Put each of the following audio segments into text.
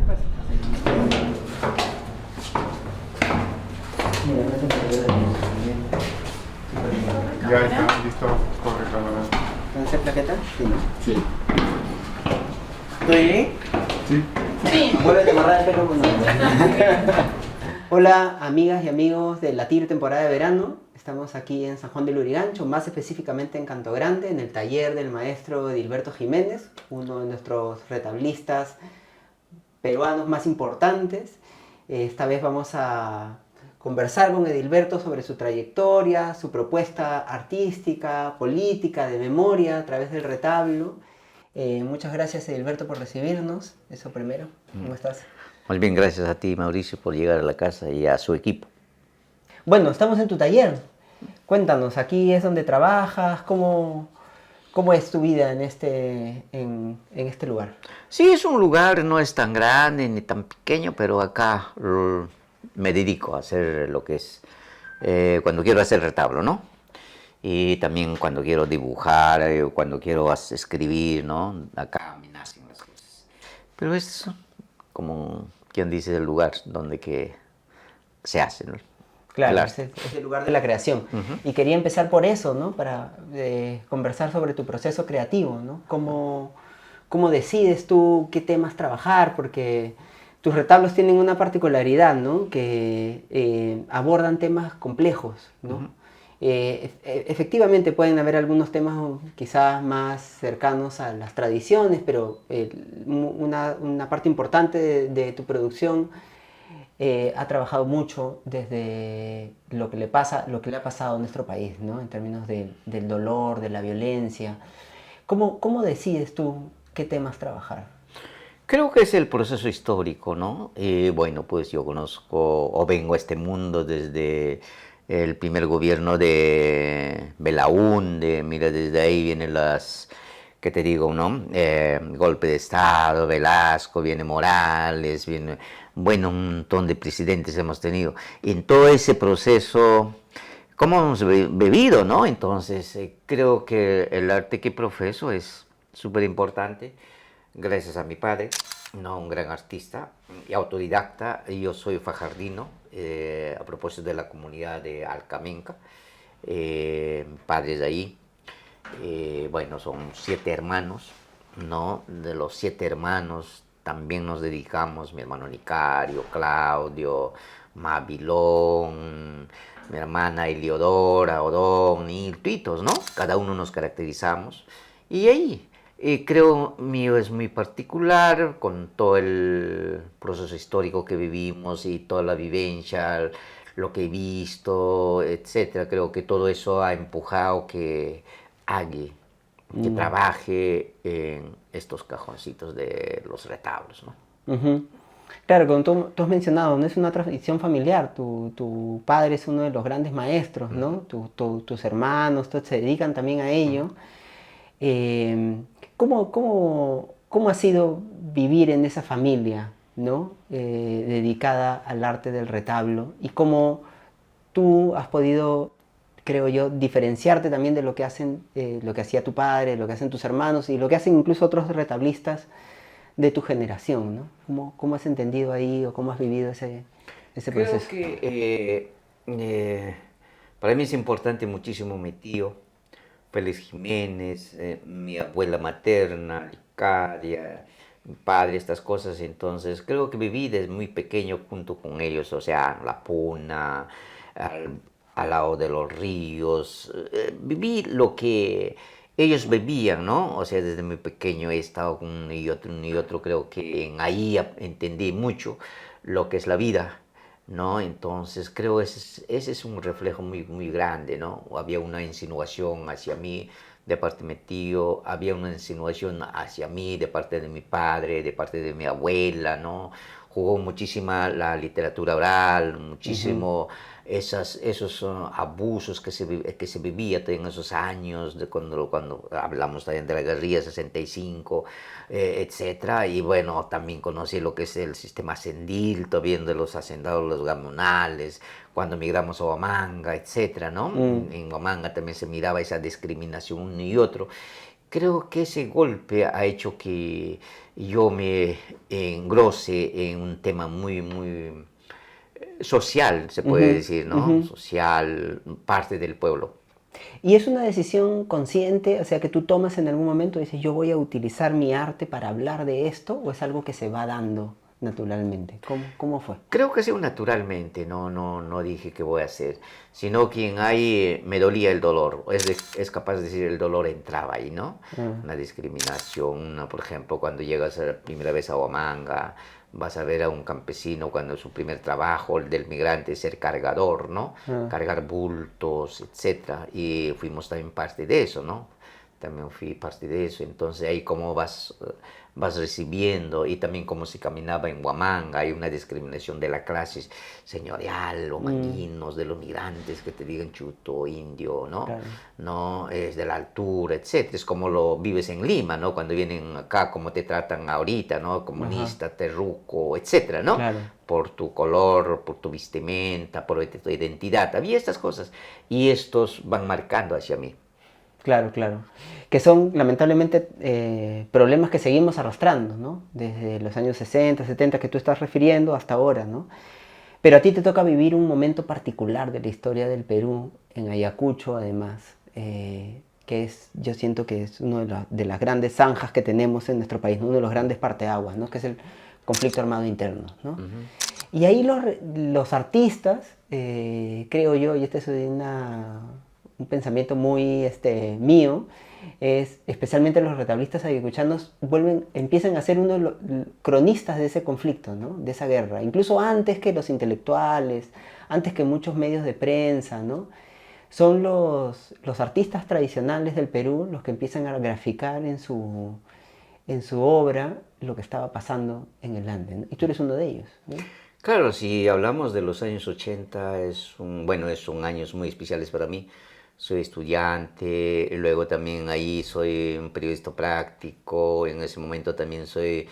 Ya está listo, corre cámara. ¿Van a hacer plaqueta? Sí, ¿no? Sí. ¿Estoy bien? Sí. Sí. Vuelve a amarrar el pelo. Hola amigas y amigos de Latir temporada de verano. Estamos aquí en San Juan de Lurigancho, más específicamente en Canto Grande, en el taller del maestro Edilberto Jiménez, uno de nuestros retablistas peruanos más importantes. Esta vez vamos a conversar con Edilberto sobre su trayectoria, su propuesta artística, política, de memoria a través del retablo. Muchas gracias, Edilberto, por recibirnos. Eso primero. ¿Cómo estás? Muy bien, gracias a ti, Mauricio, por llegar a la casa y a su equipo. Bueno, estamos en tu taller. Cuéntanos, aquí es donde trabajas, ¿cómo es tu vida en este lugar? Sí, es un lugar, no es tan grande ni tan pequeño, pero acá me dedico a hacer lo que es, cuando quiero hacer retablo, ¿no? Y también cuando quiero dibujar, cuando quiero escribir, ¿no? Acá me nacen las cosas. Pero es como quien dice el lugar donde que se hace, ¿no? Claro. Es el lugar de la creación. Y quería empezar por eso, ¿no? Para conversar sobre tu proceso creativo, ¿no? ¿Cómo decides tú qué temas trabajar? Porque tus retablos tienen una particularidad, ¿no? Que abordan temas complejos, ¿no? Efectivamente pueden haber algunos temas quizás más cercanos a las tradiciones, pero una parte importante de tu producción ha trabajado mucho desde lo que le ha pasado a nuestro país, ¿no? En términos del dolor, de la violencia. ¿Cómo decides tú qué temas trabajar? Creo que es el proceso histórico, ¿no? Bueno, pues yo conozco o vengo a este mundo desde el primer gobierno de Belaúnde, mira, desde ahí vienen las, ¿qué te digo, no? Golpe de Estado, Velasco, viene Morales, viene, bueno, un montón de presidentes hemos tenido. Y en todo ese proceso, ¿cómo hemos vivido, no? Entonces, creo que el arte que profeso es súper importante. Gracias a mi padre, no un gran artista y autodidacta, yo soy fajardino, a propósito de la comunidad de Alcamenca, padres de ahí, bueno, son 7 hermanos, ¿no? De los 7 hermanos también nos dedicamos, mi hermano Nicario, Claudio, Mabilón, mi hermana Eliodora, Odón, Tuitos, ¿no? Cada uno nos caracterizamos y ahí. Creo mío es muy particular con todo el proceso histórico que vivimos y toda la vivencia, lo que he visto, etcétera. Creo que todo eso ha empujado que haga, que trabaje en estos cajoncitos de los retablos, ¿no? Claro, como tú has mencionado, no es una tradición familiar. Tu padre es uno de los grandes maestros, ¿no? Tus hermanos, todos se dedican también a ello. ¿Cómo ha sido vivir en esa familia, ¿no? Dedicada al arte del retablo? Y cómo tú has podido, creo yo, diferenciarte también de lo que hacía tu padre, lo que hacen tus hermanos y lo que hacen incluso otros retablistas de tu generación, ¿no? ¿Cómo has entendido ahí o cómo has vivido ese proceso? Creo que para mí es importante muchísimo mi tío, Félix Jiménez, mi abuela materna, Licaria, mi padre, estas cosas. Entonces creo que viví desde muy pequeño junto con ellos, o sea, la puna, al lado de los ríos, viví lo que ellos bebían, ¿no? O sea, desde muy pequeño he estado con uno y otro, creo que ahí entendí mucho lo que es la vida, ¿no? Entonces creo ese es un reflejo muy, muy grande, ¿no? Había una insinuación hacia mí de parte de mi tío, había una insinuación hacia mí de parte de mi padre, de parte de mi abuela, ¿no? Jugó muchísima la literatura oral, muchísimo esos abusos que se vivía en esos años, de cuando hablamos también de la guerrilla 65, etcétera. Y bueno, también conocí lo que es el sistema hacendil, viendo los hacendados, los gamonales, cuando migramos a Huamanga, etcétera, ¿no? En Huamanga también se miraba esa discriminación uno y otro. creo que ese golpe ha hecho que yo me engrose en un tema muy, muy social, se puede Ujú, decir, ¿no? ujú. Social, parte del pueblo. ¿Y es una decisión consciente, o sea, que tú tomas en algún momento y dices, yo voy a utilizar mi arte para hablar de esto, o es algo que se va dando naturalmente? ¿Cómo fue? Creo que sí, naturalmente, no dije que voy a hacer, sino quien ahí me dolía el dolor, es capaz de decir el dolor entraba ahí, ¿no? Ah, Una discriminación, por ejemplo, cuando llegas la primera vez a Huamanga, vas a ver a un campesino cuando su primer trabajo, el del migrante, es ser cargador, ¿no? ah, Cargar bultos, etcétera, y fuimos también parte de eso, ¿no? También fui parte de eso, entonces ahí cómo vas recibiendo y también cómo se caminaba en Huamanga, hay una discriminación de la clase señorial, los mm, manguinos, de los migrantes que te digan chuto, indio, ¿no? claro, No, es de la altura, etcétera, es como lo vives en Lima, ¿no? Cuando vienen acá, como te tratan ahorita, ¿no? ajá, Comunista, terruco, etcétera, ¿no? claro. Por tu color, por tu vestimenta, por tu identidad, había estas cosas y estos van marcando hacia mí. Claro, claro. Que son lamentablemente problemas que seguimos arrastrando, ¿no? Desde los años 60, 70 que tú estás refiriendo hasta ahora, ¿no? Pero a ti te toca vivir un momento particular de la historia del Perú, en Ayacucho además, que es, yo siento que es una de las grandes zanjas que tenemos en nuestro país, ¿no? Uno de los grandes parteaguas, ¿no? Que es el conflicto armado interno, ¿no? Ujú. Y ahí los artistas, creo yo, y este es un pensamiento muy mío, es especialmente los retablistas ayacuchanos empiezan a ser uno de los cronistas de ese conflicto, ¿no? De esa guerra, incluso antes que los intelectuales, antes que muchos medios de prensa, ¿no? Son los artistas tradicionales del Perú los que empiezan a graficar en su obra lo que estaba pasando en el Ande, ¿no? Y tú eres uno de ellos, ¿no? Claro, si hablamos de los años 80, bueno, son años muy especiales para mí. Soy estudiante, luego también ahí soy un periodista práctico, en ese momento también soy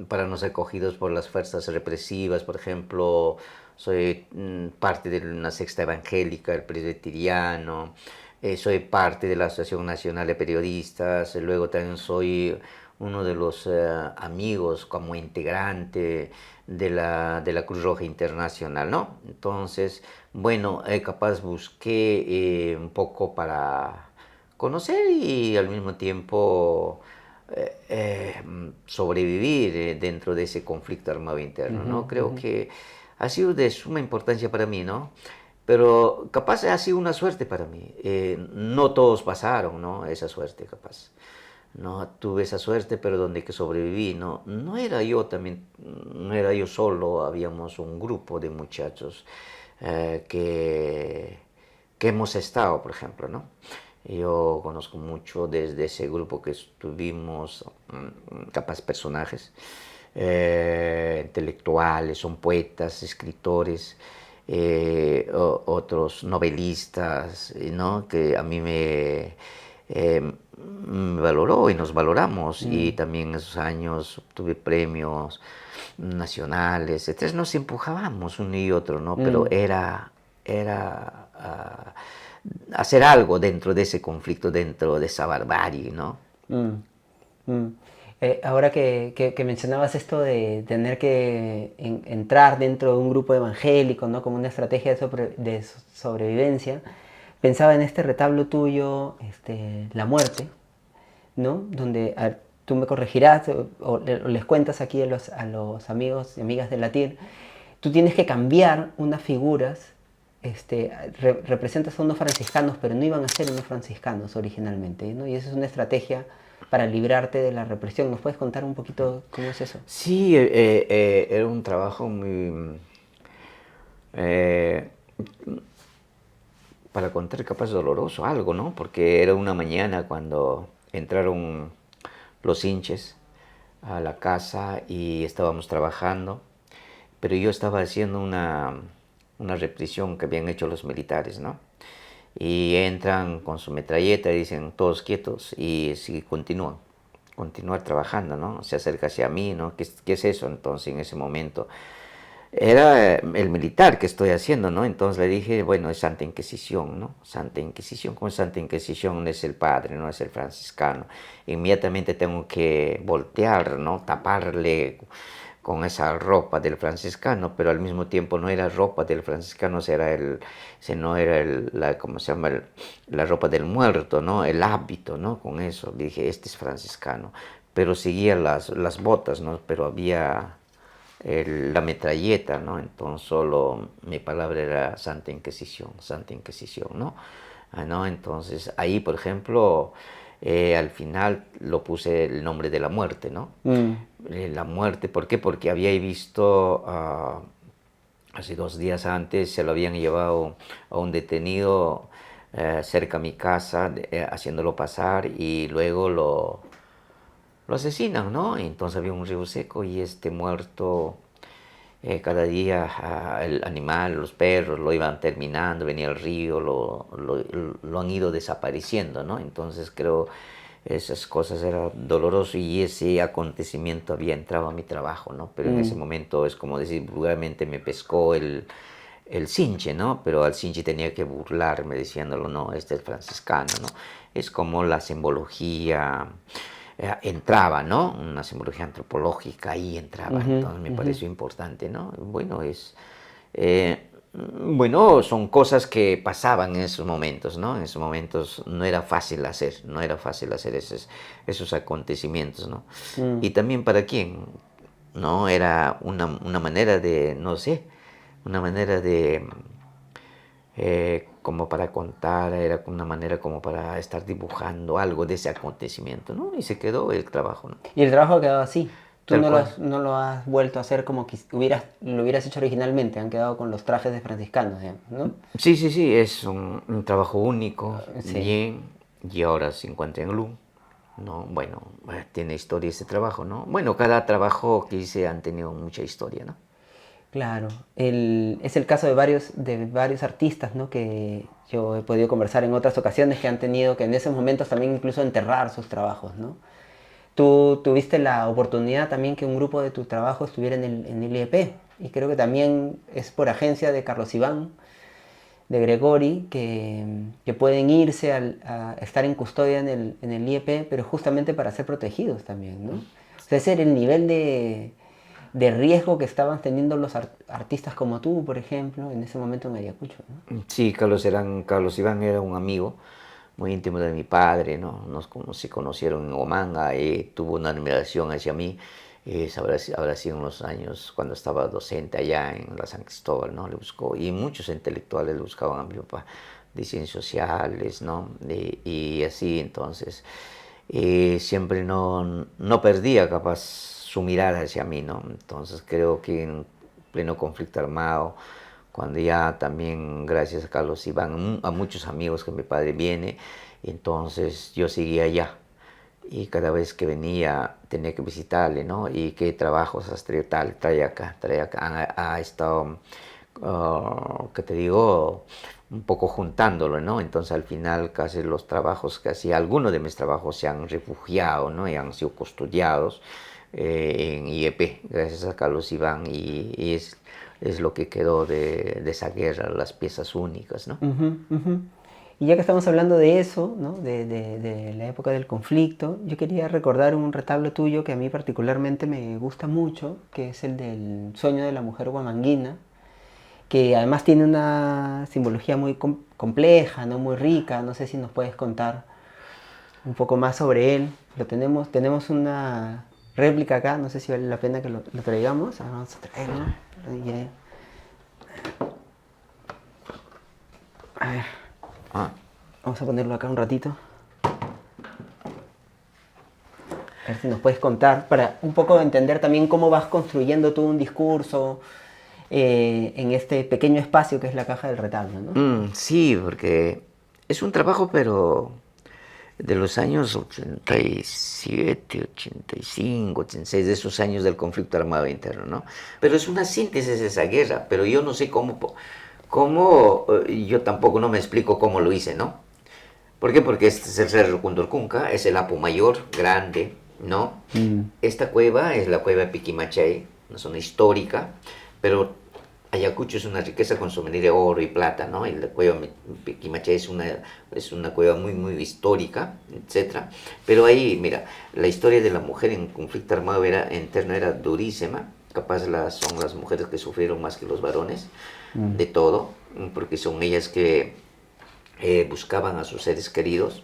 para no ser cogidos por las fuerzas represivas, por ejemplo, soy parte de una secta evangélica, el presbiteriano, soy parte de la Asociación Nacional de Periodistas, luego también soy uno de los amigos como integrante de la Cruz Roja Internacional, ¿no? Entonces, bueno, capaz busqué un poco para conocer y al mismo tiempo sobrevivir dentro de ese conflicto armado interno, Ujú, ¿no? Creo ujú. que ha sido de suma importancia para mí, ¿no? Pero capaz ha sido una suerte para mí. No todos pasaron, ¿no? Esa suerte, capaz. No tuve esa suerte, pero donde que sobreviví, no era yo también, no era yo solo, habíamos un grupo de muchachos eh, que, que hemos estado, por ejemplo, ¿no? Yo conozco mucho desde ese grupo que estuvimos, capaz personajes intelectuales, son poetas, escritores, otros novelistas, ¿no? Que a mí me valoró y nos valoramos y Mm, también en esos años obtuve premios nacionales, entonces nos empujábamos uno y otro, ¿no? Pero mm, era hacer algo dentro de ese conflicto, dentro de esa barbarie, ¿no? mm, mm. Ahora que mencionabas esto de tener que entrar dentro de un grupo evangélico, ¿no? Como una estrategia de sobrevivencia, pensaba en este retablo tuyo, La Muerte, ¿no? Donde tú me corregirás o les cuentas aquí a los amigos y amigas de Latir, tú tienes que cambiar unas figuras, representas a unos franciscanos, pero no iban a ser unos franciscanos originalmente, ¿no? Y esa es una estrategia para librarte de la represión. ¿Nos puedes contar un poquito cómo es eso? Sí, era un trabajo muy, eh, para contar capaz doloroso, algo, ¿no? Porque era una mañana cuando entraron los hinches a la casa y estábamos trabajando, pero yo estaba haciendo una represión que habían hecho los militares, ¿no? Y entran con su metralleta y dicen todos quietos y sí, continuar trabajando, ¿no? Se acerca hacia mí, ¿no? ¿Qué es eso? Entonces en ese momento era el militar que estoy haciendo, ¿no? Entonces le dije, bueno, es Santa Inquisición, ¿no? Santa Inquisición, como Santa Inquisición es el padre, no es el franciscano. Inmediatamente tengo que voltear, ¿no? Taparle con esa ropa del franciscano, pero al mismo tiempo no era ropa del franciscano, sino era ¿cómo se llama? La ropa del muerto, ¿no? El hábito, ¿no? Con eso dije, este es franciscano. Pero seguía las botas, ¿no? Pero había la metralleta, ¿no? Entonces solo mi palabra era Santa Inquisición, ¿no? ¿No? Entonces ahí, por ejemplo, al final lo puse el nombre de la muerte, ¿no? La muerte, ¿por qué? Porque había visto hace 2 días antes, se lo habían llevado a un detenido cerca a mi casa, haciéndolo pasar, y luego lo asesinan, ¿no? Entonces había un río seco y este muerto, cada día el animal, los perros lo iban terminando, venía el río, lo han ido desapareciendo, ¿no? Entonces creo esas cosas eran dolorosas y ese acontecimiento había entrado a mi trabajo, ¿no? Pero en ese momento es como decir, vulgarmente me pescó el cinche, ¿no? Pero al cinche tenía que burlarme diciéndolo, no, este es franciscano, ¿no? Es como la simbología entraba, ¿no? Una simbología antropológica ahí entraba, entonces me pareció importante, ¿no? Bueno, bueno, son cosas que pasaban en esos momentos, ¿no? En esos momentos no era fácil hacer esos acontecimientos, ¿no? Y también para quién, ¿no? Era una manera de, no sé, una manera de, como para contar, era una manera como para estar dibujando algo de ese acontecimiento, ¿no? Y se quedó el trabajo, ¿no? Y el trabajo ha quedado así. Tú Tal no cual. no lo has vuelto a hacer como que lo hubieras hecho originalmente. Han quedado con los trajes de franciscanos, digamos, ¿no? Sí, sí, sí, es un trabajo único, Sí. bien, y ahora se encuentra en Lu, ¿no? Bueno, tiene historia este trabajo, ¿no? Bueno, cada trabajo que hice han tenido mucha historia, ¿no? Claro. Es el caso de varios artistas, ¿no? Que yo he podido conversar en otras ocasiones que han tenido que en esos momentos también incluso enterrar sus trabajos, ¿no? Tú tuviste la oportunidad también que un grupo de tu trabajo estuviera en el IEP, y creo que también es por agencia de Carlos Iván, de Gregori, que pueden irse a estar en custodia en el IEP, pero justamente para ser protegidos también, ¿no? O sea, ese era el nivel de riesgo que estaban teniendo los artistas como tú, por ejemplo, en ese momento en Ayacucho, ¿no? Sí, Carlos Iván era un amigo muy íntimo de mi padre, ¿no? Se conocieron en Omanga, tuvo una admiración hacia mí, habrá sido en los años cuando estaba docente allá en la San Cristóbal, ¿no? Le buscó, y muchos intelectuales le buscaban a mi papá, de ciencias sociales, ¿no? Y así, entonces, siempre no perdía capaz su mirada hacia mí, ¿no? Entonces creo que en pleno conflicto armado, cuando ya también, gracias a Carlos Iván, a muchos amigos que mi padre viene, entonces yo seguía allá. Y cada vez que venía tenía que visitarle, ¿no? Y qué trabajos has traído, trae acá. Ha estado, ¿qué te digo? Un poco juntándolo, ¿no? Entonces al final casi los trabajos que hacía, algunos de mis trabajos se han refugiado, ¿no? Y han sido custodiados en IEP, gracias a Carlos Iván, y es lo que quedó de esa guerra, las piezas únicas, ¿no? Ujú, ujú. Y ya que estamos hablando de eso, ¿no? De la época del conflicto, yo quería recordar un retablo tuyo que a mí particularmente me gusta mucho, que es el del sueño de la mujer huamanguina, que además tiene una simbología muy compleja, ¿no? Muy rica. No sé si nos puedes contar un poco más sobre él. Tenemos una réplica acá, no sé si vale la pena que lo traigamos. Ahora vamos a traerlo. Ahí, a ver, Ah, vamos a ponerlo acá un ratito. A ver si nos puedes contar para un poco entender también cómo vas construyendo tú un discurso en este pequeño espacio que es la caja del retablo, ¿no? sí, porque es un trabajo, pero de los años 87, 85, 86, de esos años del conflicto armado interno, ¿no? Pero es una síntesis de esa guerra, pero yo no sé yo tampoco no me explico cómo lo hice, ¿no? ¿Por qué? Porque este es el Cerro Cundurcunca, es el Apu Mayor, grande, ¿no? Esta cueva es la cueva de Piquimachay, una zona histórica, pero Ayacucho es una riqueza consumidera de oro y plata, ¿no? Y la cueva Quimaché es una cueva muy, muy histórica, etcétera. Pero ahí, mira, la historia de la mujer en conflicto armado interno era durísima. Capaz son las mujeres que sufrieron más que los varones Mm. de todo, porque son ellas que buscaban a sus seres queridos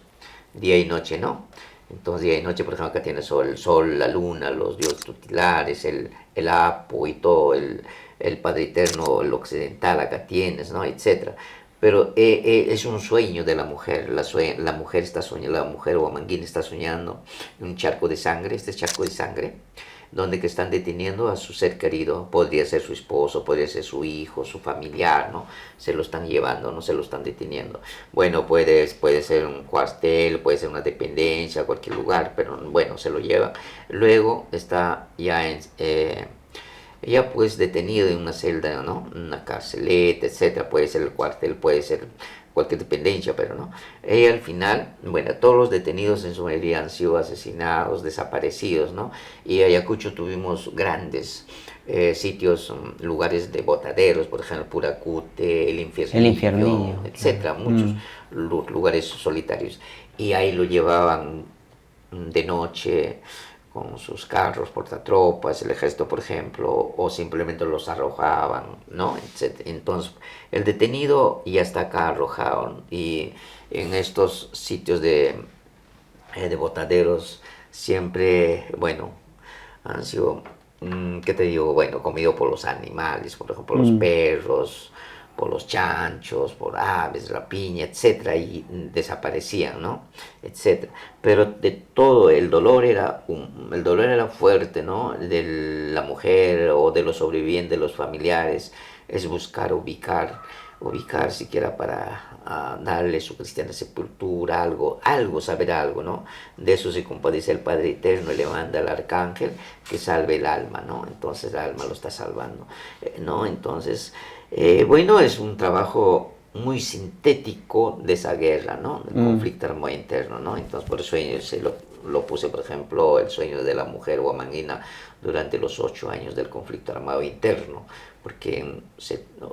día y noche, ¿no? Entonces día y noche, por ejemplo, acá tienes el sol, la luna, los dioses tutelares, el Apo y todo, el Padre Eterno, el occidental, acá tienes, ¿no? Etcétera. Pero es un sueño de la mujer, la mujer está soñando, la mujer huamanguina está soñando en un charco de sangre, este charco de sangre, donde que están deteniendo a su ser querido, podría ser su esposo, podría ser su hijo, su familiar, ¿no? Se lo están llevando, no se lo están deteniendo. Bueno, puede ser un cuartel, puede ser una dependencia, cualquier lugar, pero bueno, se lo llevan. Luego está ya pues detenido en una celda, ¿no? Una carceleta, etcétera, puede ser el cuartel, puede ser cualquier dependencia, pero no. Ella al final, bueno, todos los detenidos en su mayoría han sido asesinados, desaparecidos, ¿no? Y en Ayacucho tuvimos grandes sitios, lugares de botaderos, por ejemplo, Puracute, el El Infiernillo, Infiernillo, etcétera, claro. muchos lugares solitarios. Y ahí lo llevaban de noche con sus carros portatropas, el ejército, por ejemplo, o simplemente los arrojaban, ¿no? Entonces, el detenido ya está acá arrojado y en estos sitios de botaderos siempre, bueno, han sido, ¿qué te digo? Bueno, comido por los animales, por ejemplo, por los Mm. perros, por los chanchos, por aves, rapiña, etcétera, y desaparecían, ¿no? Etcétera. Pero de todo el dolor era fuerte, ¿no? De la mujer o de los sobrevivientes, los familiares, es buscar ubicar siquiera para darle su cristiana sepultura, algo, saber algo, ¿no? De eso se compadece el Padre Eterno y le manda al arcángel que salve el alma, ¿no? Entonces el alma lo está salvando, ¿no? Entonces, bueno, es un trabajo muy sintético de esa guerra, ¿no? Del Mm. conflicto armado interno, ¿no? Entonces, por eso lo puse, por ejemplo, el sueño de la mujer huamanguina durante los 8 años del conflicto armado interno, porque en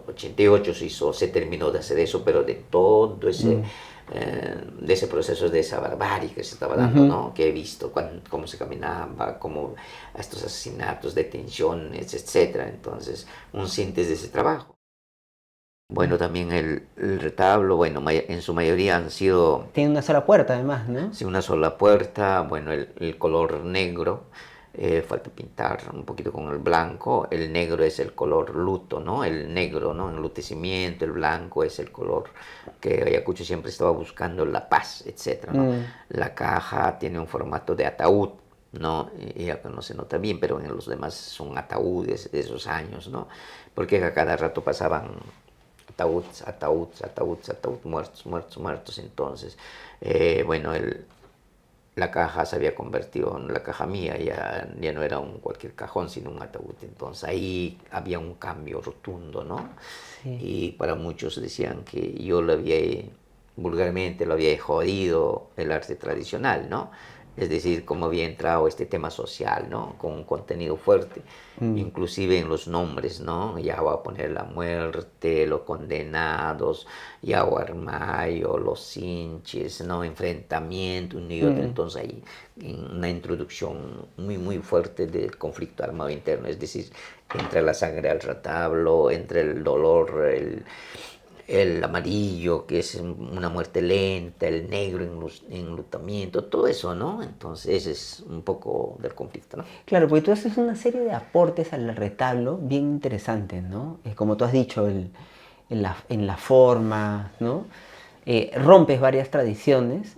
88 se terminó de hacer eso, pero de todo Mm. de ese proceso de esa barbarie que se estaba dando, Ujú. ¿no? Que he visto, cómo se caminaba, cómo estos asesinatos, detenciones, etcétera. Entonces, un síntesis de ese trabajo. Bueno, también el retablo, bueno, en su mayoría han sido Tiene una sola puerta además, ¿no? sí, una sola puerta, bueno, el color negro, falta pintar un poquito con el blanco, el negro es el color luto, ¿no? El negro, ¿no? Enlutecimiento, el blanco es el color que Ayacucho siempre estaba buscando, la paz, etcétera, ¿no? Mm. La caja tiene un formato de ataúd, ¿no? Y acá no se nota bien, pero en los demás son ataúdes de esos años, ¿no? Porque a cada rato pasaban ataúd, muertos, muertos, muertos. Entonces, bueno, la caja se había convertido en la caja mía, ya no era cualquier cajón, sino un ataúd. Entonces ahí había un cambio rotundo, ¿no? Sí. Y para muchos decían que yo vulgarmente lo había jodido el arte tradicional, ¿no? Es decir, cómo había entrado este tema social, ¿no? Con un contenido fuerte, Mm. inclusive en los nombres, ¿no? Ya va a poner la muerte, los condenados, Yaguarmayo, los hinches, ¿no? Enfrentamiento, uno y otro. Mm. Entonces ahí una introducción muy, muy fuerte del conflicto armado interno, es decir, entre la sangre al retablo, entre el dolor, el amarillo, que es una muerte lenta, el negro, enlutamiento, todo eso, ¿no? Entonces ese es un poco del conflicto, ¿no? Claro, porque tú haces una serie de aportes al retablo bien interesantes, ¿no? Como tú has dicho, en la forma, ¿no? Rompes varias tradiciones,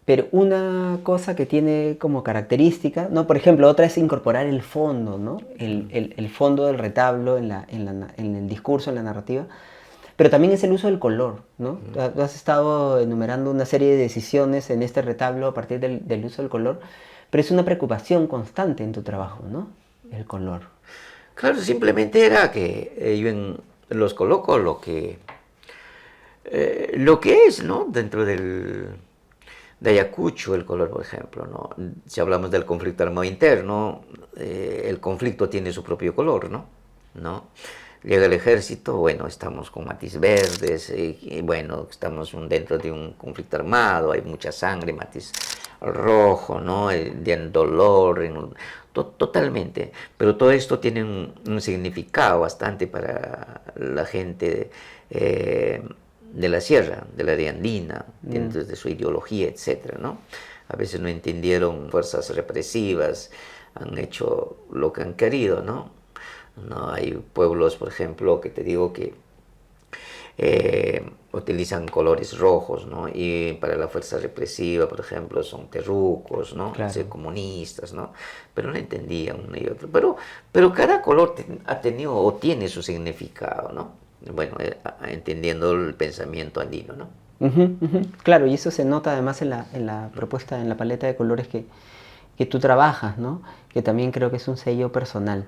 pero una cosa que tiene como característica, ¿no? Por ejemplo, otra es incorporar el fondo, ¿no? El fondo del retablo en el discurso, en la narrativa, pero también es el uso del color, ¿no? Tú has estado enumerando una serie de decisiones en este retablo a partir del uso del color, pero es una preocupación constante en tu trabajo, ¿no? El color. Claro, simplemente era que los coloco lo que es, ¿no? Dentro de Ayacucho, el color, por ejemplo, ¿no? Si hablamos del conflicto armado interno, el conflicto tiene su propio color, ¿no? ¿No? Llega el ejército, bueno, estamos con matiz verdes, y bueno, estamos dentro de un conflicto armado, hay mucha sangre, matiz rojo, ¿no? De dolor, totalmente. Pero todo esto tiene un significado bastante para la gente de la sierra, del área andina, dentro de su ideología, etcétera, ¿no? A veces no entendieron fuerzas represivas, han hecho lo que han querido, ¿no? No, hay pueblos, por ejemplo, que te digo que utilizan colores rojos, ¿no? Y para la fuerza represiva, por ejemplo, son terrucos, ¿no? Claro. Ser comunistas, ¿no? Pero no entendían uno y otro. Pero cada color ha tenido o tiene su significado, ¿no? Bueno, entendiendo el pensamiento andino, ¿no? Ujú, ujú. Claro, y eso se nota además en la propuesta, en la paleta de colores que tú trabajas, ¿no? Que también creo que es un sello personal.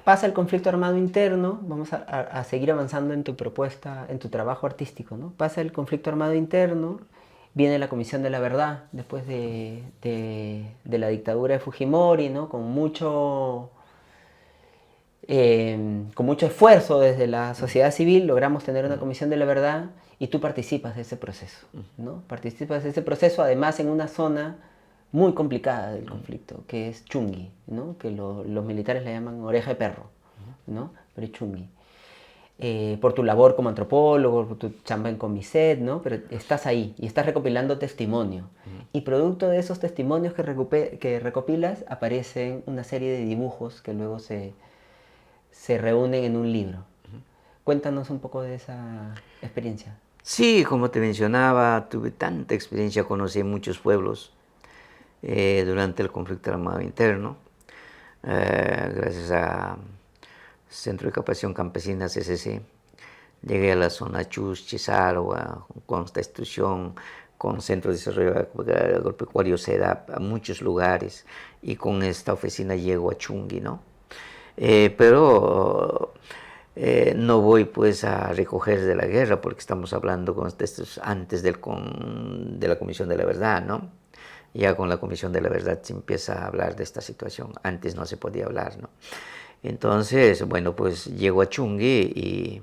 Pasa el conflicto armado interno, vamos a seguir avanzando en tu propuesta, en tu trabajo artístico, ¿no? Pasa el conflicto armado interno, viene la Comisión de la Verdad, después de la dictadura de Fujimori, ¿no? Con mucho esfuerzo desde la sociedad civil logramos tener una Comisión de la Verdad y tú participas de ese proceso, ¿no? Participas de ese proceso además en una zona muy complicada del conflicto, que es Chungui, ¿no? Que los militares le llaman oreja de perro, ¿no? Pero es Chungui. Por tu labor como antropólogo, por tu chamba en Comiset, ¿no? Pero estás ahí y estás recopilando testimonio. Y producto de esos testimonios que recopilas aparecen una serie de dibujos que luego se reúnen en un libro. Cuéntanos un poco de esa experiencia. Sí, como te mencionaba, tuve tanta experiencia, conocí muchos pueblos durante el conflicto armado interno, gracias a Centro de Capacitación Campesina CCC. Llegué a la zona Chus, Chisarua, Constitución, con Centro de Desarrollo Agropecuario CEDAP, a muchos lugares, y con esta oficina llego a Chungui, ¿no? Pero no voy pues a recoger de la guerra, porque estamos hablando antes de la Comisión de la Verdad, ¿no? Ya con la Comisión de la Verdad se empieza a hablar de esta situación, antes no se podía hablar, ¿no? Entonces, bueno, pues llego a Chungui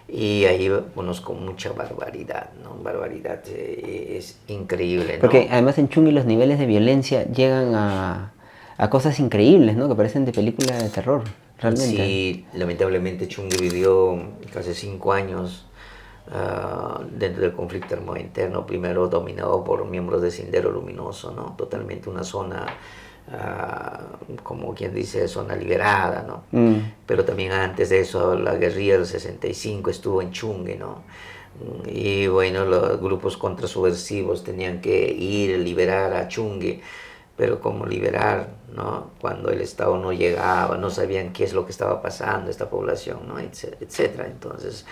y ahí conozco mucha barbaridad, ¿no? Barbaridad, es increíble, ¿no? Porque además en Chungui los niveles de violencia llegan a cosas increíbles, ¿no? Que parecen de película de terror, realmente. Sí, lamentablemente Chungui vivió casi 5 años dentro del conflicto armado interno, primero dominado por miembros de Sendero Luminoso, ¿no? Totalmente una zona, como quien dice, zona liberada, ¿no? Pero también antes de eso la guerrilla del 65 estuvo en Chungui, ¿no? Y bueno, los grupos contrasubversivos tenían que ir, liberar a Chungui, pero cómo liberar, ¿no? Cuando el Estado no llegaba, no sabían qué es lo que estaba pasando esta población, ¿no? Etcétera. Entonces,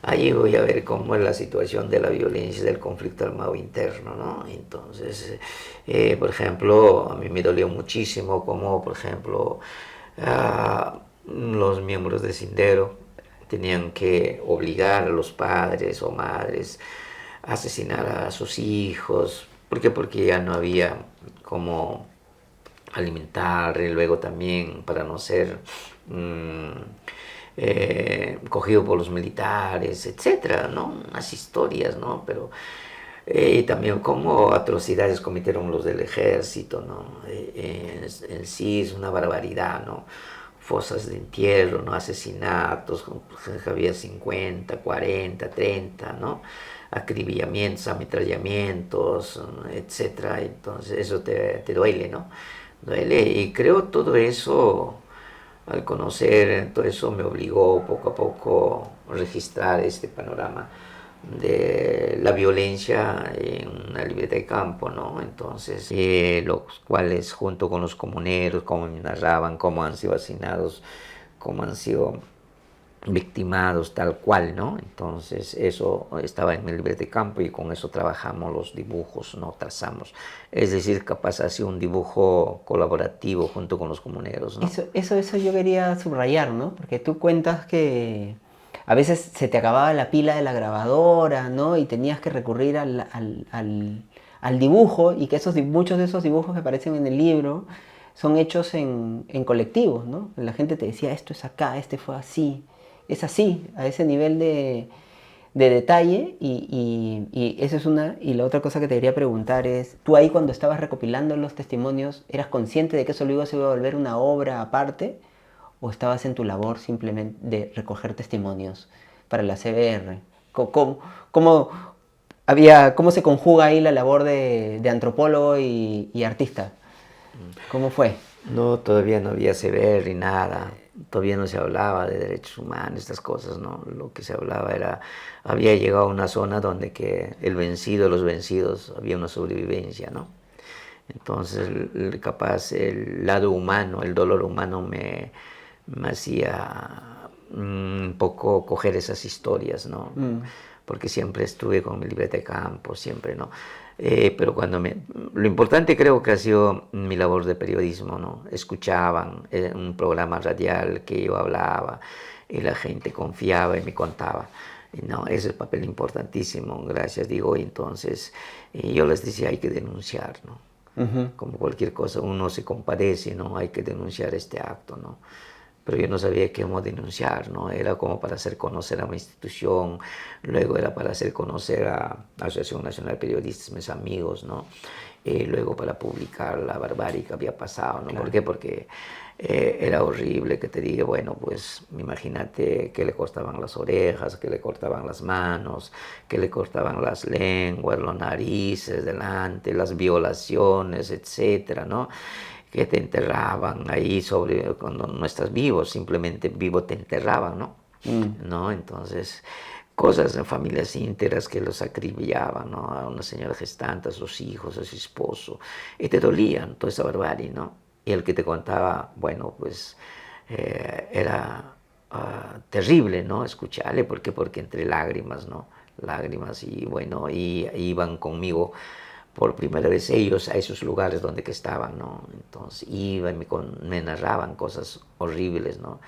allí voy a ver cómo es la situación de la violencia, del conflicto armado interno, ¿no? Entonces, por ejemplo, a mí me dolió muchísimo cómo, por ejemplo, los miembros de Sendero tenían que obligar a los padres o madres a asesinar a sus hijos. ¿Por qué? Porque ya no había cómo alimentar, y luego también para no ser cogido por los militares, etcétera, ¿no? Unas historias, ¿no? Pero y también cómo atrocidades cometieron los del ejército, ¿no? En sí es una barbaridad, ¿no? Fosas de entierro, ¿no? Asesinatos, había 50, 40, 30, ¿no? Acribillamientos, ametrallamientos, etcétera. Entonces eso te duele, ¿no? Duele, y creo todo eso, al conocer todo eso, me obligó poco a poco a registrar este panorama de la violencia en una libertad de campo, ¿no? Entonces, los cuales junto con los comuneros, como me narraban, cómo han sido asesinados, cómo han sido victimados tal cual, ¿no? Entonces eso estaba en el libre de campo y con eso trabajamos los dibujos, ¿no? Trazamos. Es decir, capaz hacía un dibujo colaborativo junto con los comuneros, ¿no? Eso yo quería subrayar, ¿no? Porque tú cuentas que a veces se te acababa la pila de la grabadora, ¿no? Y tenías que recurrir al dibujo y que muchos de esos dibujos que aparecen en el libro son hechos en colectivos, ¿no? La gente te decía, esto es acá, este fue así, es así, a ese nivel de detalle y esa es una. Y la otra cosa que te quería preguntar es, ¿tú ahí cuando estabas recopilando los testimonios eras consciente de que eso luego se iba a volver una obra aparte o estabas en tu labor simplemente de recoger testimonios para la CBR? ¿Cómo, cómo se conjuga ahí la labor de antropólogo y artista? ¿Cómo fue? No, todavía no había CBR ni nada, todavía no se hablaba de derechos humanos, estas cosas, ¿no? Lo que se hablaba era, había llegado a una zona donde que el vencido, los vencidos, había una sobrevivencia, ¿no? Entonces, capaz el lado humano, el dolor humano me hacía un poco coger esas historias, ¿no? Porque siempre estuve con mi libreta de campo, siempre, ¿no? Pero lo importante creo que ha sido mi labor de periodismo, ¿no? Escuchaban un programa radial que yo hablaba y la gente confiaba y me contaba. Y no, ese es el papel importantísimo, gracias, digo, y entonces yo les decía, hay que denunciar, ¿no? Como cualquier cosa, uno se compadece, ¿no? Hay que denunciar este acto, ¿no? Pero yo no sabía cómo denunciar, ¿no? Era como para hacer conocer a mi institución, luego era para hacer conocer a la Asociación Nacional de Periodistas, mis amigos, ¿no? Luego para publicar la barbarie que había pasado, ¿no? Claro. ¿Por qué? Porque era horrible que te diga, bueno, pues imagínate que le cortaban las orejas, que le cortaban las manos, que le cortaban las lenguas, los narices delante, las violaciones, etcétera, ¿no? Que te enterraban ahí cuando no estás vivo, simplemente vivo te enterraban, ¿no? ¿No? Entonces, cosas de familias íntegras que los acribillaban, ¿no? A una señora gestante, a sus hijos, a su esposo, y te dolían toda esa barbarie, ¿no? Y el que te contaba, bueno, pues era terrible, ¿no? Escucharle, ¿por qué? Porque entre lágrimas, ¿no? Lágrimas y bueno, y iban conmigo por primera vez ellos a esos lugares donde que estaban, ¿no? Entonces iban y me narraban cosas horribles, ¿no?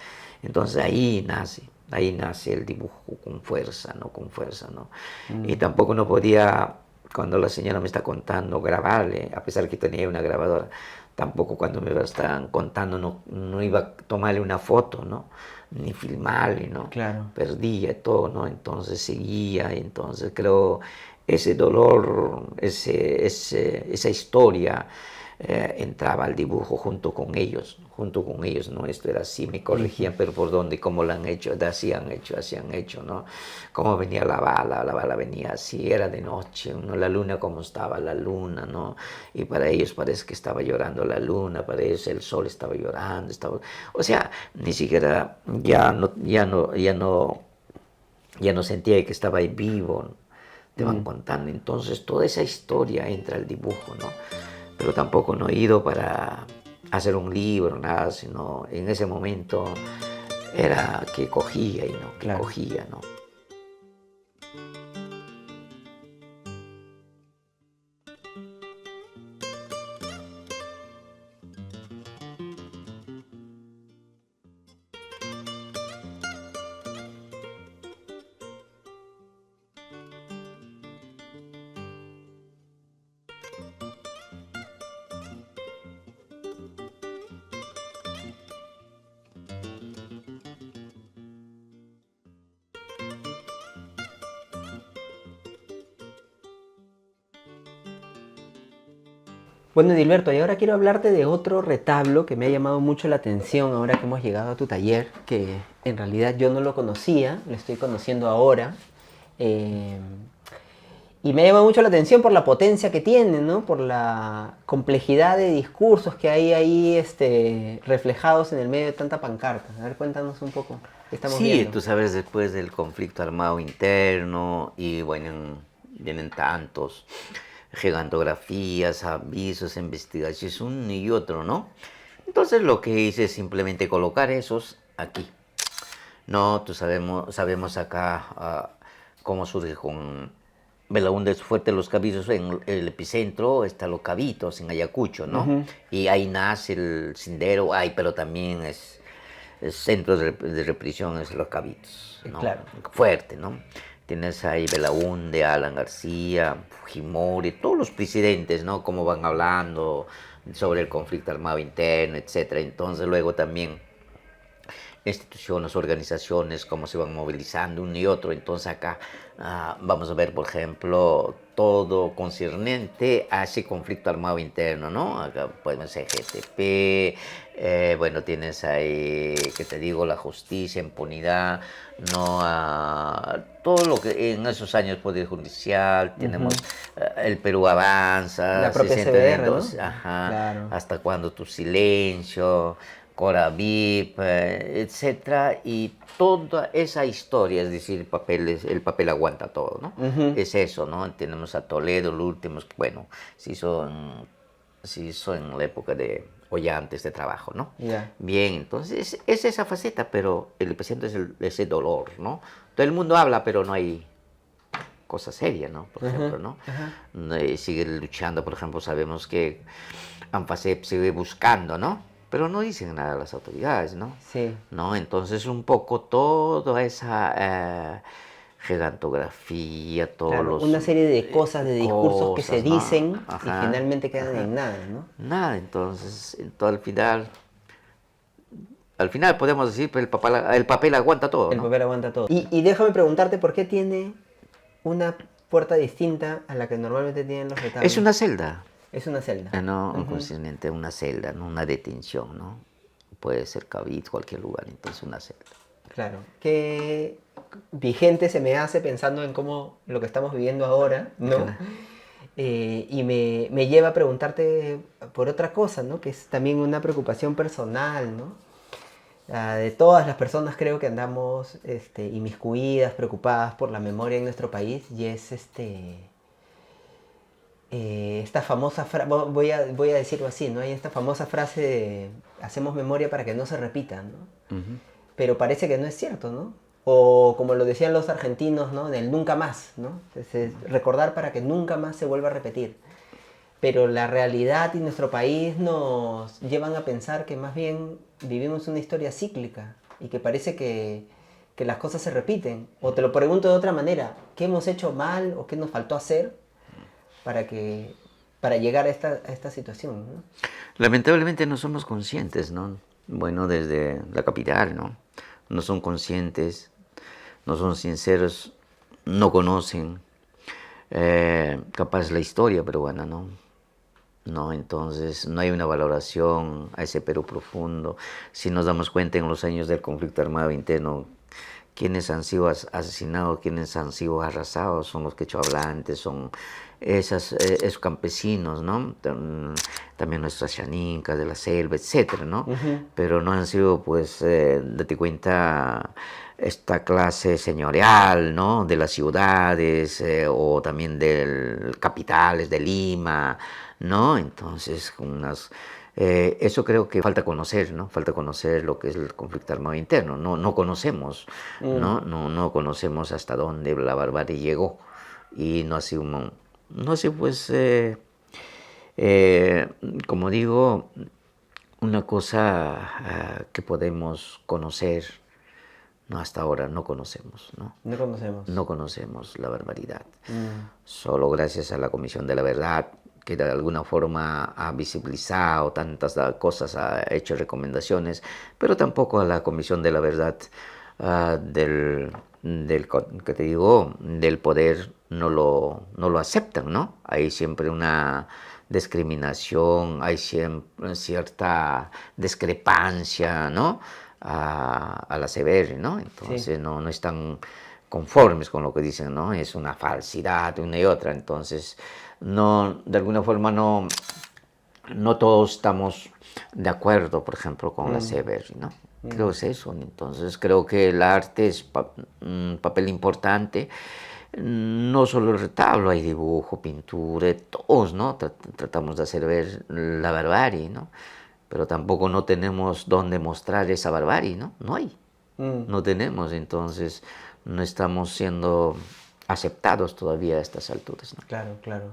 Entonces ahí nace el dibujo con fuerza, ¿no? Con fuerza, ¿no? Y tampoco no podía, cuando la señora me está contando, grabarle, a pesar que tenía una grabadora, tampoco cuando me lo estaban contando no iba a tomarle una foto, ¿no? Ni filmarle, ¿no? Claro. Perdía todo, ¿no? Entonces seguía, y entonces creo ese dolor, esa historia entraba al dibujo junto con ellos, ¿no? Esto era así, me corregían, pero por dónde, cómo lo han hecho, hacían hecho, ¿no? Cómo venía la bala venía así, era de noche, ¿no? La luna, cómo estaba la luna, ¿no? Y para ellos parece que estaba llorando la luna, para ellos el sol estaba llorando, o sea, ni siquiera, ya no sentía que estaba ahí vivo, te van contando, entonces toda esa historia entra al dibujo, ¿no? Pero tampoco no he ido para hacer un libro, nada, sino en ese momento era que cogía y no, que Claro. cogía, ¿no? Bueno, Edilberto, y ahora quiero hablarte de otro retablo que me ha llamado mucho la atención ahora que hemos llegado a tu taller, que en realidad yo no lo conocía, lo estoy conociendo ahora. Y me ha llamado mucho la atención por la potencia que tiene, ¿no? Por la complejidad de discursos que hay ahí reflejados en el medio de tanta pancarta. A ver, cuéntanos un poco qué estamos viendo. Sí, tú sabes, después del conflicto armado interno y bueno, vienen tantos gigantografías, avisos, investigaciones, un y otro, ¿no? Entonces lo que hice es simplemente colocar esos aquí. No, sabemos acá cómo surge con Belaúnde Fuerte Los Cabitos, en el epicentro está Los Cabitos, en Ayacucho, ¿no? Y ahí nace el sendero, pero también es centro de represión, es Los Cabitos, ¿no? Claro. Fuerte, ¿no? Tienes ahí Belaúnde, Alan García, Fujimori, todos los presidentes, ¿no? Cómo van hablando sobre el conflicto armado interno, etcétera. Entonces luego también instituciones, organizaciones, cómo se van movilizando uno y otro. Entonces acá vamos a ver, por ejemplo, todo concerniente a ese conflicto armado interno, ¿no? Acá podemos ser GTP, bueno, tienes ahí, que te digo, la justicia, impunidad, ¿no? Todo lo que en esos años, Poder Judicial, tenemos el Perú avanza, La propia CBR, ¿no? ajá, Claro. hasta cuando tu silencio, Cora VIP, etcétera, y toda esa historia, es decir, el papel aguanta todo, ¿no? Es eso, ¿no? Tenemos a Toledo, los últimos, bueno, se hizo en la época de Ollantes de trabajo, ¿no? Ya. Bien, entonces es esa faceta, pero el presidente es ese dolor, ¿no? Todo el mundo habla, pero no hay cosa seria, ¿no? Por ejemplo, ¿no? Sigue luchando, por ejemplo, sabemos que ANFACEP sigue buscando, ¿no? Pero no dicen nada las autoridades, ¿no? Sí. ¿No? Entonces un poco toda esa gigantografía, todos Claro, los... una serie de cosas, de discursos que se ¿no? dicen y Ajá, finalmente quedan ajá. en nada, ¿no? Nada, entonces al final podemos decir que el papel aguanta todo, El ¿no? papel aguanta todo. Y déjame preguntarte por qué tiene una puerta distinta a la que normalmente tienen los retablos. Es una celda. Es una celda. No, consistente, una celda, ¿no? Una detención, ¿no? Puede ser Cavite, cualquier lugar, entonces una celda. Claro. Qué vigente se me hace pensando en cómo lo que estamos viviendo ahora, ¿no? Claro. Y me lleva a preguntarte por otra cosa, ¿no? Que es también una preocupación personal, ¿no? De todas las personas creo que andamos inmiscuidas, preocupadas por la memoria en nuestro país, y es esta famosa frase, voy a decirlo así, ¿no? Hay esta famosa frase de hacemos memoria para que no se repita, ¿no? Pero parece que no es cierto, ¿no? O como lo decían los argentinos, ¿no? Del nunca más, ¿no? Es recordar para que nunca más se vuelva a repetir. Pero la realidad y nuestro país nos llevan a pensar que más bien vivimos una historia cíclica y que parece que las cosas se repiten. O te lo pregunto de otra manera, ¿qué hemos hecho mal o qué nos faltó hacer para llegar a esta situación, ¿no? Lamentablemente no somos conscientes, ¿no? Bueno, desde la capital, ¿no? No son conscientes, no son sinceros, no conocen capaz la historia peruana, ¿no? No, entonces no hay una valoración a ese Perú profundo. Si nos damos cuenta en los años del conflicto armado interno, quienes han sido asesinados, quienes han sido arrasados, son los quechohablantes, son esos campesinos, ¿no? También nuestras chanincas de la selva, etcétera, ¿no? Pero no han sido, pues, date cuenta, esta clase señorial, ¿no? De las ciudades o también de capitales de Lima, ¿no? Entonces, eso creo que falta conocer, ¿no? Falta conocer lo que es el conflicto armado interno. No conocemos, ¿no? No conocemos hasta dónde la barbarie llegó. Y no ha sido, pues, como digo, una cosa que podemos conocer, no, hasta ahora no conocemos, ¿no? No conocemos. No conocemos la barbaridad. Solo gracias a la Comisión de la Verdad, que de alguna forma ha visibilizado tantas cosas, ha hecho recomendaciones, pero tampoco a la Comisión de la Verdad que te digo, del poder no lo aceptan, ¿no? Hay siempre una discriminación, hay siempre cierta discrepancia, ¿no? A la CBR, ¿no? Entonces sí. no están conformes con lo que dicen, ¿no? Es una falsidad una y otra, entonces de alguna forma no todos estamos de acuerdo, por ejemplo, con la CBR, ¿no? Creo que es eso, entonces creo que el arte es un papel importante, no solo el retablo, hay dibujo, pintura, todos, ¿no? Tratamos de hacer ver la barbarie, ¿no? Pero tampoco no tenemos dónde mostrar esa barbarie, ¿no? No hay, no tenemos, entonces no estamos siendo aceptados todavía a estas alturas, ¿no? Claro, claro.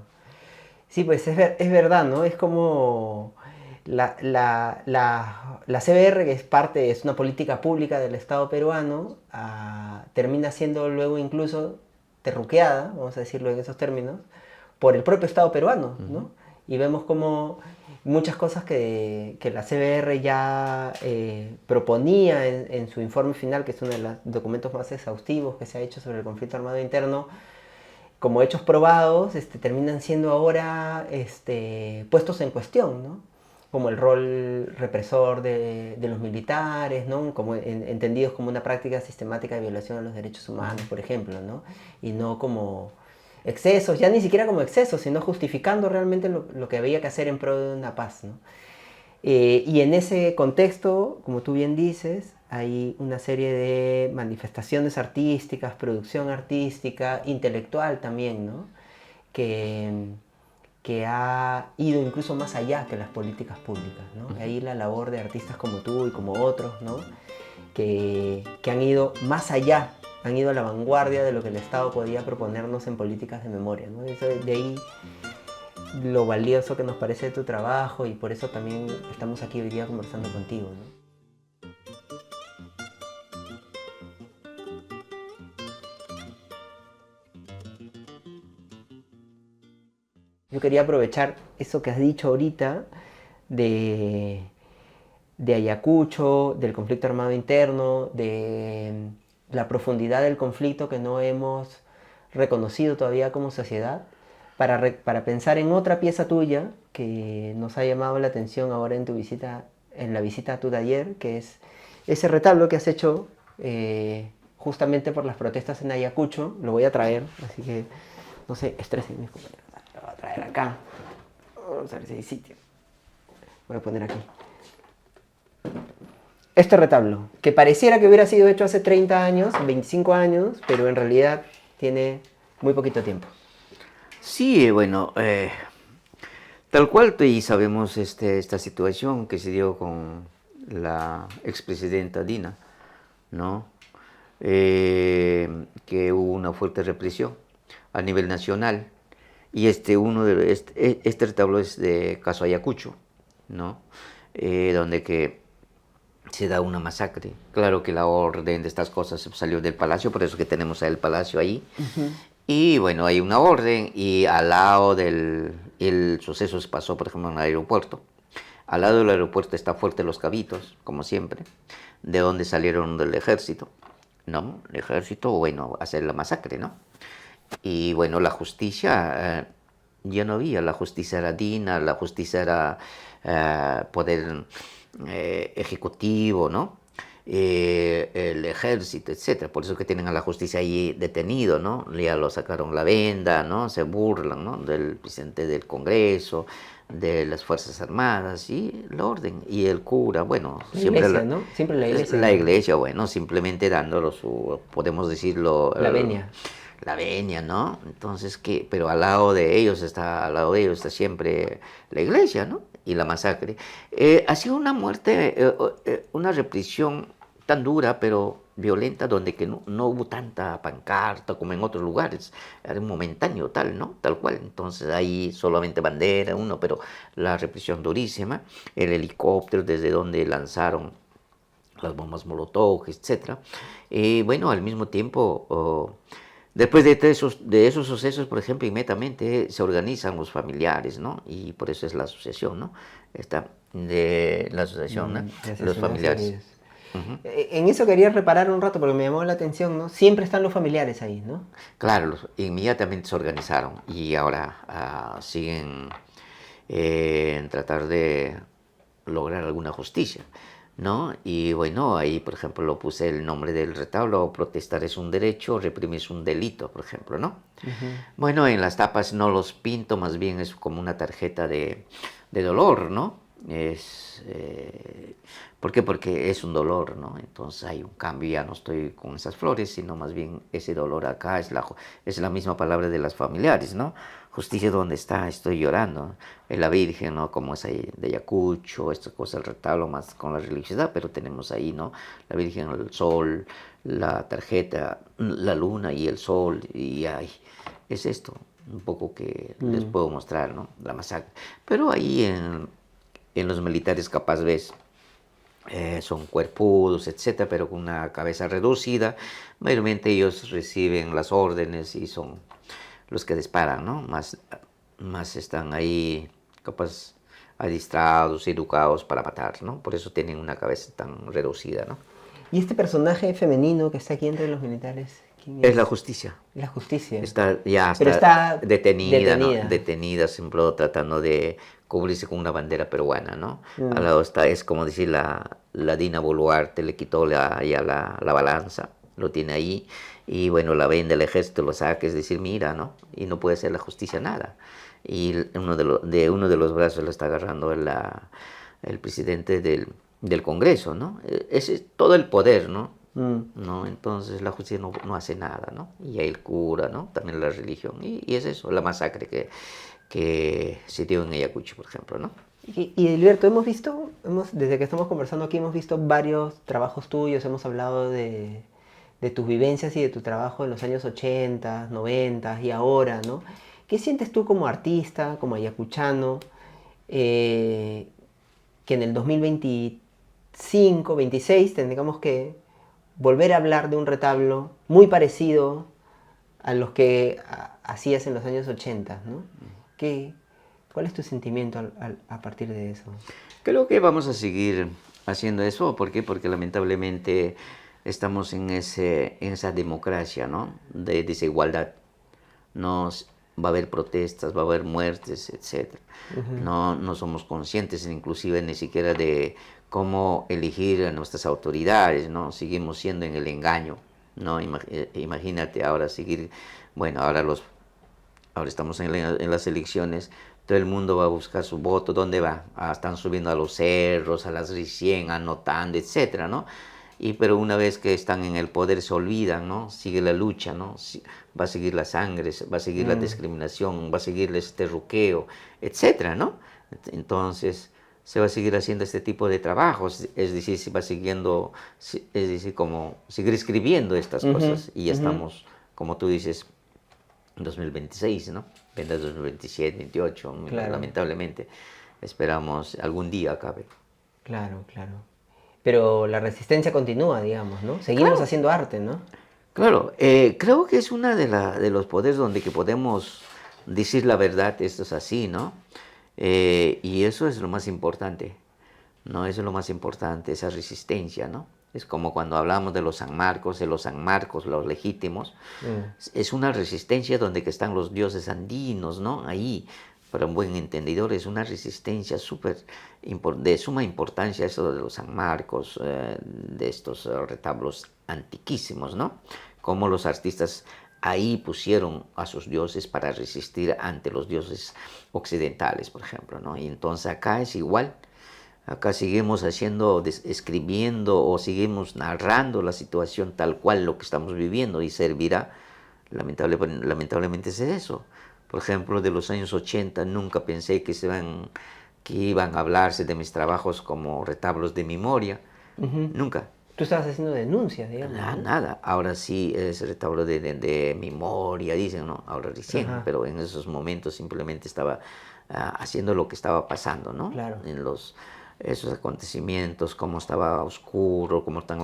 Sí, pues es verdad, ¿no? Es como la CBR, que es una política pública del Estado peruano, termina siendo luego incluso terruqueada, vamos a decirlo en esos términos, por el propio Estado peruano, ¿no? Y vemos como muchas cosas que la CBR ya proponía en su informe final, que es uno de los documentos más exhaustivos que se ha hecho sobre el conflicto armado interno, como hechos probados, terminan siendo ahora puestos en cuestión, ¿no? Como el rol represor de los militares, ¿no? Como entendidos como una práctica sistemática de violación a los derechos humanos, por ejemplo, ¿no? Y no como excesos, ya ni siquiera como excesos, sino justificando realmente lo que había que hacer en pro de una paz, ¿no? Y en ese contexto, como tú bien dices, hay una serie de manifestaciones artísticas, producción artística, intelectual también, ¿no? Que ha ido incluso más allá que las políticas públicas, ¿no? Ahí la labor de artistas como tú y como otros, ¿no? Que han ido más allá, han ido a la vanguardia de lo que el Estado podía proponernos en políticas de memoria, ¿no? Eso, de ahí lo valioso que nos parece tu trabajo, y por eso también estamos aquí hoy día conversando contigo, ¿no? Yo quería aprovechar eso que has dicho ahorita de, de Ayacucho, del conflicto armado interno, de la profundidad del conflicto que no hemos reconocido todavía como sociedad, para pensar en otra pieza tuya que nos ha llamado la atención ahora en tu visita, en la visita a tu taller, que es ese retablo que has hecho justamente por las protestas en Ayacucho. Lo voy a traer, así que no se estresen mis compañeros. Lo voy a traer acá. Vamos a ver si hay sitio. Voy a poner aquí. Este retablo, que pareciera que hubiera sido hecho hace 30 años, 25 años, pero en realidad tiene muy poquito tiempo. Sí, bueno, tal cual y sabemos esta situación que se dio con la expresidenta Dina, ¿no? Que hubo una fuerte represión a nivel nacional, y este retablo es de caso Ayacucho, ¿no? Donde que se da una masacre. Claro que la orden de estas cosas salió del palacio, por eso que tenemos el palacio ahí. Y bueno, hay una orden, y al lado el suceso se pasó, por ejemplo, en el aeropuerto. Al lado del aeropuerto está Fuerte Los Cabitos, como siempre, de donde salieron del ejército, ¿no? El ejército, bueno, a hacer la masacre, ¿no? Y bueno, la justicia, ya no había, la justicia era Dina, la justicia era poder ejecutivo, ¿no? El ejército, etcétera. Por eso que tienen a la justicia ahí detenido, ¿no? Ya lo sacaron la venda, ¿no? Se burlan, ¿no? Del presidente del Congreso, de las Fuerzas Armadas, y el orden, y el cura, bueno, La siempre iglesia, ¿no? Siempre la iglesia. la iglesia, bueno, simplemente dándolo su, podemos decirlo, La venia. La venia, ¿no? Entonces, pero al lado de ellos está siempre la iglesia, ¿no? Y la masacre. Ha sido una muerte, una represión tan dura, pero violenta, donde que no hubo tanta pancarta como en otros lugares. Era momentáneo tal, ¿no? Tal cual. Entonces ahí solamente bandera, pero la represión durísima, el helicóptero desde donde lanzaron las bombas Molotov, etcétera. Bueno, al mismo tiempo, después de esos sucesos, por ejemplo, inmediatamente se organizan los familiares, ¿no? Y por eso es la asociación, ¿no? La asociación, ¿no? De los familiares. En eso quería reparar un rato porque me llamó la atención, ¿no? Siempre están los familiares ahí, ¿no? Claro, inmediatamente se organizaron, y ahora siguen en tratar de lograr alguna justicia, ¿no? Y bueno, ahí, por ejemplo, lo puse el nombre del retablo: protestar es un derecho, reprimir es un delito, por ejemplo, ¿no? Bueno, en las tapas no los pinto, más bien es como una tarjeta de dolor, ¿no? ¿Por qué? Porque es un dolor, ¿no? Entonces hay un cambio, ya no estoy con esas flores, sino más bien ese dolor acá es la misma palabra de las familiares, ¿no? Justicia donde está, estoy llorando. La Virgen, ¿no? Como es ahí de Ayacucho, esta cosa, el retablo más con la religiosidad, pero tenemos ahí, ¿no? La Virgen, el sol, la tarjeta, la luna y el sol, y ay, es esto un poco que les puedo mostrar, ¿no? La masacre. Pero ahí en los militares capaz ves, son cuerpudos, etcétera, pero con una cabeza reducida. Mayormente ellos reciben las órdenes y son los que disparan, ¿no? Más están ahí capaz adiestrados, educados para matar, ¿no? Por eso tienen una cabeza tan reducida, ¿no? ¿Y este personaje femenino que está aquí entre los militares? ¿Quién Es la justicia. La justicia. Ya Pero está detenida, ¿no? detenida. Detenida, siempre tratando de cubrirse con una bandera peruana, ¿no? Mm. Al lado está, es como decir, la Dina Boluarte le quitó ya la balanza, lo tiene ahí, y bueno, la ven del ejército, lo saca, es decir, mira, ¿no? Y no puede hacer la justicia nada. Y uno de los brazos lo está agarrando el presidente del Congreso, ¿no? Ese es todo el poder, ¿no? ¿No? Entonces la justicia no hace nada, ¿no? Y ahí el cura, ¿no? También la religión. Y es eso, la masacre que se dio en Ayacucho, por ejemplo, ¿no? Y Edilberto, desde que estamos conversando aquí, hemos visto varios trabajos tuyos, hemos hablado de tus vivencias y de tu trabajo en los años 80, 90 y ahora, ¿no? ¿Qué sientes tú como artista, como ayacuchano, que en el 2025, 26 tengamos que volver a hablar de un retablo muy parecido a los que hacías en los años 80, ¿no? ¿Cuál es tu sentimiento a partir de eso? Creo que vamos a seguir haciendo eso. ¿Por qué? Porque lamentablemente estamos en esa democracia, ¿no? De desigualdad. Va a haber protestas, va a haber muertes, etc. No somos conscientes inclusive ni siquiera de cómo elegir a nuestras autoridades, ¿no? Seguimos siendo en el engaño, ¿no? Imagínate ahora seguir, bueno, ahora estamos en las elecciones, todo el mundo va a buscar su voto, ¿dónde va? Están subiendo a los cerros, a las recién, anotando, etcétera, ¿no? Pero una vez que están en el poder se olvidan, ¿no? Sigue la lucha, ¿no? Va a seguir la sangre, va a seguir la discriminación, va a seguir este ruqueo, etcétera, ¿no? Entonces se va a seguir haciendo este tipo de trabajos, es decir, se va siguiendo, es decir, como seguir escribiendo estas cosas, y ya estamos, como tú dices, en 2026, ¿no? Vendrá 2027, 28, claro. Lamentablemente, esperamos algún día acabe. Claro, claro. Pero la resistencia continúa, digamos, ¿no? Seguimos haciendo arte, ¿no? Claro, creo que es una de los poderes donde que podemos decir la verdad, esto es así, ¿no? Y eso es lo más importante, ¿no? Eso es lo más importante, esa resistencia, ¿no? Es como cuando hablamos de los San Marcos, los legítimos, es una resistencia donde que están los dioses andinos, ¿no? Ahí, para un buen entendedor, es una resistencia de suma importancia eso de los San Marcos, de estos retablos antiquísimos, ¿no? Como los artistas ahí pusieron a sus dioses para resistir ante los dioses occidentales, por ejemplo, ¿no? Y entonces acá es igual. Acá seguimos escribiendo o seguimos narrando la situación tal cual lo que estamos viviendo, y servirá. Lamentablemente es eso. Por ejemplo, de los años 80 nunca pensé que iban a hablarse de mis trabajos como retablos de memoria. Nunca. Tú estabas haciendo denuncias, digamos. Nada. Ahora sí es retablo de memoria, dicen, ¿no? Ahora recién, pero en esos momentos simplemente estaba haciendo lo que estaba pasando, ¿no? Claro. En esos acontecimientos, cómo estaba oscuro, cómo están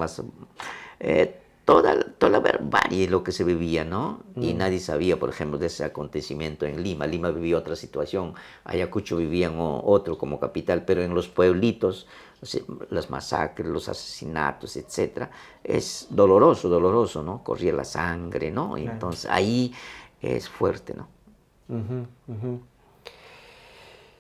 toda la barbarie lo que se vivía, ¿no? Y nadie sabía, por ejemplo, de ese acontecimiento en Lima. Lima vivía otra situación, Ayacucho vivían otro como capital, pero en los pueblitos, las masacres, los asesinatos, etcétera, es doloroso, ¿no? Corría la sangre, ¿no? Claro. Entonces ahí es fuerte, ¿no?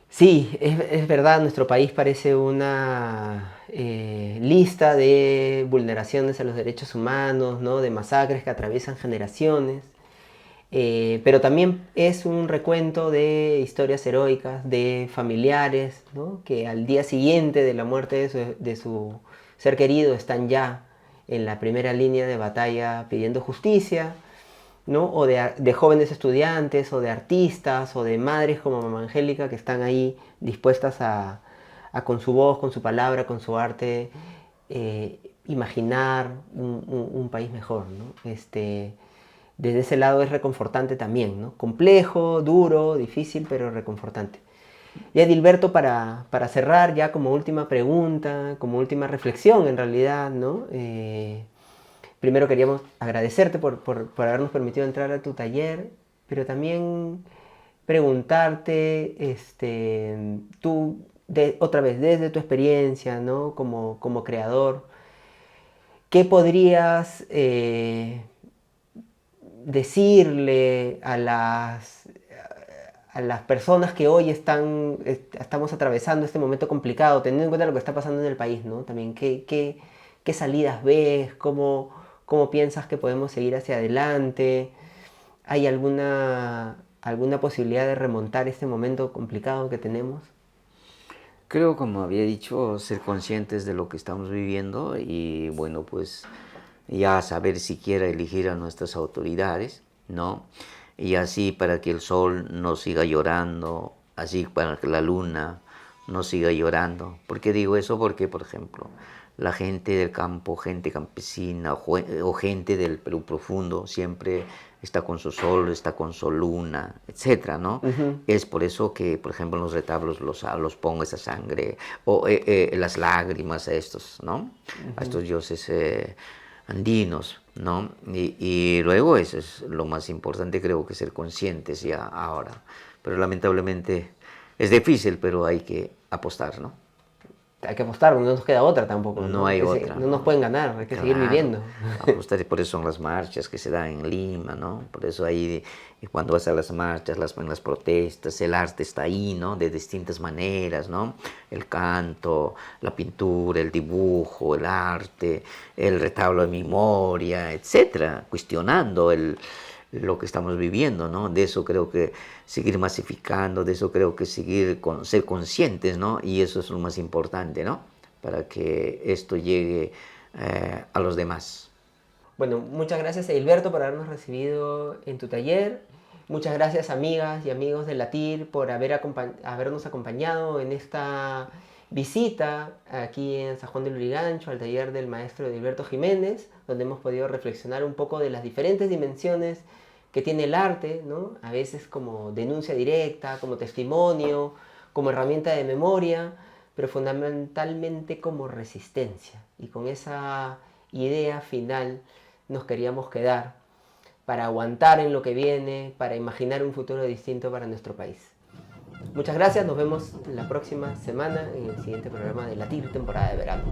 Sí, es verdad, nuestro país parece una lista de vulneraciones a los derechos humanos, ¿no? De masacres que atraviesan generaciones, pero también es un recuento de historias heroicas, de familiares, ¿no? Que al día siguiente de la muerte de su ser querido están ya en la primera línea de batalla pidiendo justicia, ¿no? O de jóvenes estudiantes, o de artistas, o de madres como Mamá Angélica, que están ahí dispuestas a con su voz, con su palabra, con su arte, imaginar un país mejor, ¿no? Desde ese lado es reconfortante también, ¿no? Complejo, duro, difícil, pero reconfortante. Y Edilberto, para cerrar ya como última pregunta, como última reflexión en realidad, ¿no? Primero queríamos agradecerte por habernos permitido entrar a tu taller, pero también preguntarte, tú, otra vez, desde tu experiencia, ¿no? Como creador, ¿qué podrías decirle a las personas que hoy estamos atravesando este momento complicado, teniendo en cuenta lo que está pasando en el país, ¿no? También, ¿qué salidas ves? ¿Cómo piensas que podemos seguir hacia adelante? ¿Hay alguna posibilidad de remontar este momento complicado que tenemos? Creo, como había dicho, ser conscientes de lo que estamos viviendo y bueno, pues ya saber siquiera elegir a nuestras autoridades, ¿no? Y así para que el sol no siga llorando, así para que la luna no siga llorando. ¿Por qué digo eso? Porque, por ejemplo, la gente del campo, gente campesina o gente del Perú profundo siempre está con su sol, está con su luna, etcétera, ¿no? Ujú. Es por eso que, por ejemplo, en los retablos los pongo esa sangre o las lágrimas a estos, ¿no? A estos dioses andinos, ¿no? Y luego eso es lo más importante, creo que ser conscientes ya ahora. Pero lamentablemente es difícil, pero hay que apostar, ¿no? Hay que apostar, no nos queda otra tampoco, ¿no? No hay otra, No nos ¿no? pueden ganar, hay que seguir Claro, viviendo. apostar, y por eso son las marchas que se dan en Lima, ¿no? Por eso ahí, y cuando vas a las marchas, en las protestas, el arte está ahí, ¿no? De distintas maneras, ¿no? El canto, la pintura, el dibujo, el arte, el retablo de memoria, etcétera, cuestionando lo que estamos viviendo, ¿no? De eso creo que seguir masificando, de eso creo que ser conscientes, ¿no? Y eso es lo más importante, ¿no? Para que esto llegue a los demás. Bueno, muchas gracias Edilberto por habernos recibido en tu taller. Muchas gracias amigas y amigos de Latir por habernos acompañado en esta visita aquí en San Juan de Lurigancho al taller del maestro Edilberto Jiménez, donde hemos podido reflexionar un poco de las diferentes dimensiones que tiene el arte, ¿no? A veces como denuncia directa, como testimonio, como herramienta de memoria, pero fundamentalmente como resistencia. Y con esa idea final nos queríamos quedar para aguantar en lo que viene, para imaginar un futuro distinto para nuestro país. Muchas gracias, nos vemos la próxima semana en el siguiente programa de Latir, temporada de verano.